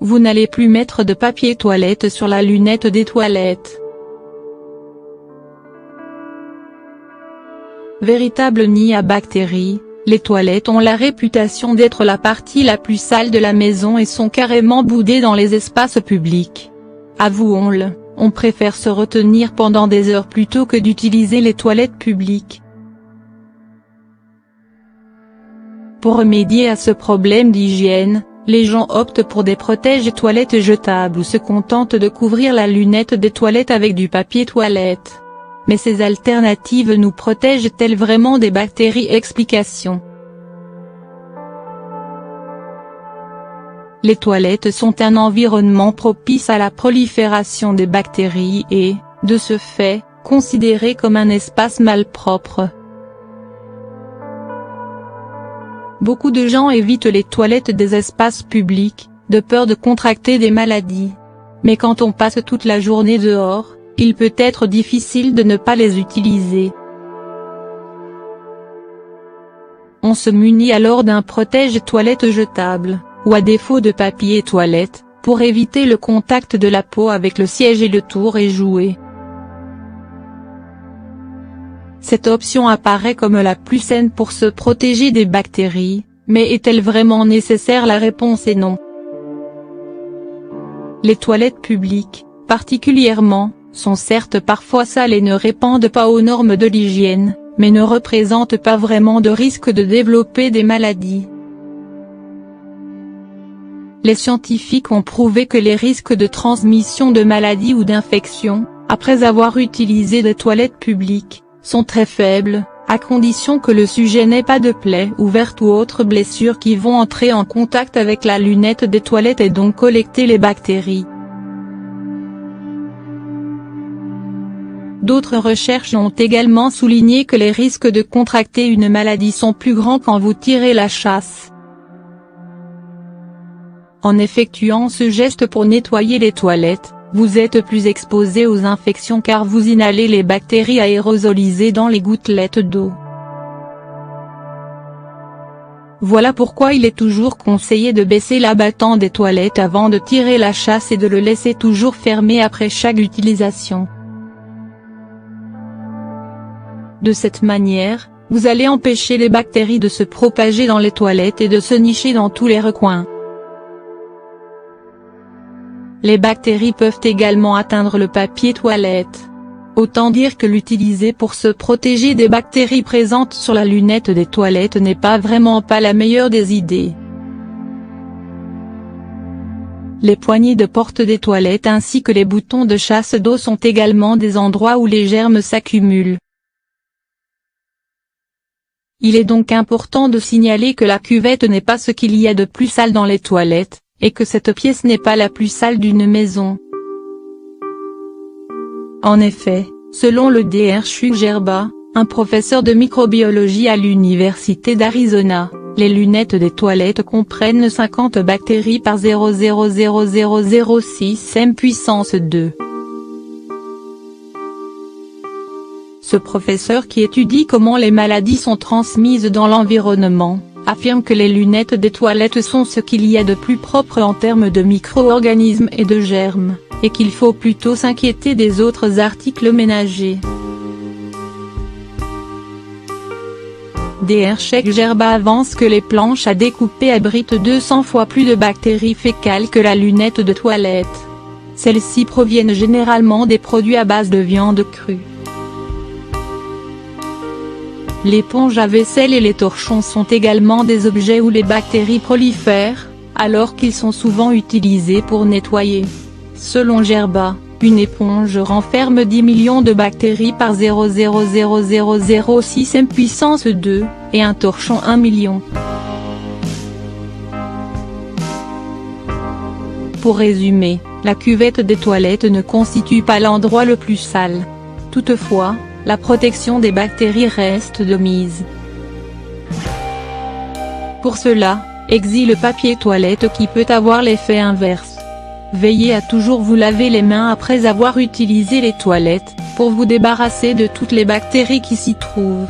vous n'allez plus mettre de papier toilette sur la lunette des toilettes. Véritable nid à bactéries, les toilettes ont la réputation d'être la partie la plus sale de la maison et sont carrément boudées dans les espaces publics. Avouons-le, on préfère se retenir pendant des heures plutôt que d'utiliser les toilettes publiques. Pour remédier à ce problème d'hygiène, les gens optent pour des protège-toilettes jetables ou se contentent de couvrir la lunette des toilettes avec du papier toilette. Mais ces alternatives nous protègent-elles vraiment des bactéries? Explication. Les toilettes sont un environnement propice à la prolifération des bactéries et, de ce fait, considérées comme un espace malpropre. Beaucoup de gens évitent les toilettes des espaces publics, de peur de contracter des maladies. Mais quand on passe toute la journée dehors, il peut être difficile de ne pas les utiliser. On se munit alors d'un protège-toilette jetable, ou à défaut de papier toilette, pour éviter le contact de la peau avec le siège et le tour est joué. Cette option apparaît comme la plus saine pour se protéger des bactéries, mais est-elle vraiment nécessaire? La réponse est non. Les toilettes publiques, particulièrement, sont certes parfois sales et ne répondent pas aux normes de l'hygiène, mais ne représentent pas vraiment de risque de développer des maladies. Les scientifiques ont prouvé que les risques de transmission de maladies ou d'infections, après avoir utilisé des toilettes publiques, sont très faibles, à condition que le sujet n'ait pas de plaies ouvertes ou autres blessures qui vont entrer en contact avec la lunette des toilettes et donc collecter les bactéries. D'autres recherches ont également souligné que les risques de contracter une maladie sont plus grands quand vous tirez la chasse. En effectuant ce geste pour nettoyer les toilettes, vous êtes plus exposé aux infections car vous inhalez les bactéries aérosolisées dans les gouttelettes d'eau. Voilà pourquoi il est toujours conseillé de baisser l'abattant des toilettes avant de tirer la chasse et de le laisser toujours fermé après chaque utilisation. De cette manière, vous allez empêcher les bactéries de se propager dans les toilettes et de se nicher dans tous les recoins. Les bactéries peuvent également atteindre le papier toilette. Autant dire que l'utiliser pour se protéger des bactéries présentes sur la lunette des toilettes n'est vraiment pas la meilleure des idées. Les poignées de porte des toilettes ainsi que les boutons de chasse d'eau sont également des endroits où les germes s'accumulent. Il est donc important de signaler que la cuvette n'est pas ce qu'il y a de plus sale dans les toilettes, et que cette pièce n'est pas la plus sale d'une maison. En effet, selon le Dr. Chuck Gerba, un professeur de microbiologie à l'université d'Arizona, les lunettes des toilettes comprennent 50 bactéries par 0,00006 m puissance 2. Ce professeur qui étudie comment les maladies sont transmises dans l'environnement, affirme que les lunettes des toilettes sont ce qu'il y a de plus propre en termes de micro-organismes et de germes, et qu'il faut plutôt s'inquiéter des autres articles ménagers. Dr. Chuck Gerba avance que les planches à découper abritent 200 fois plus de bactéries fécales que la lunette de toilette. Celles-ci proviennent généralement des produits à base de viande crue. L'éponge à vaisselle et les torchons sont également des objets où les bactéries prolifèrent, alors qu'ils sont souvent utilisés pour nettoyer. Selon Gerba, une éponge renferme 10 millions de bactéries par 0,00006 m puissance 2, et un torchon 1 million. Pour résumer, la cuvette des toilettes ne constitue pas l'endroit le plus sale. Toutefois, la protection des bactéries reste de mise. Pour cela, existe le papier toilette qui peut avoir l'effet inverse. Veillez à toujours vous laver les mains après avoir utilisé les toilettes, pour vous débarrasser de toutes les bactéries qui s'y trouvent.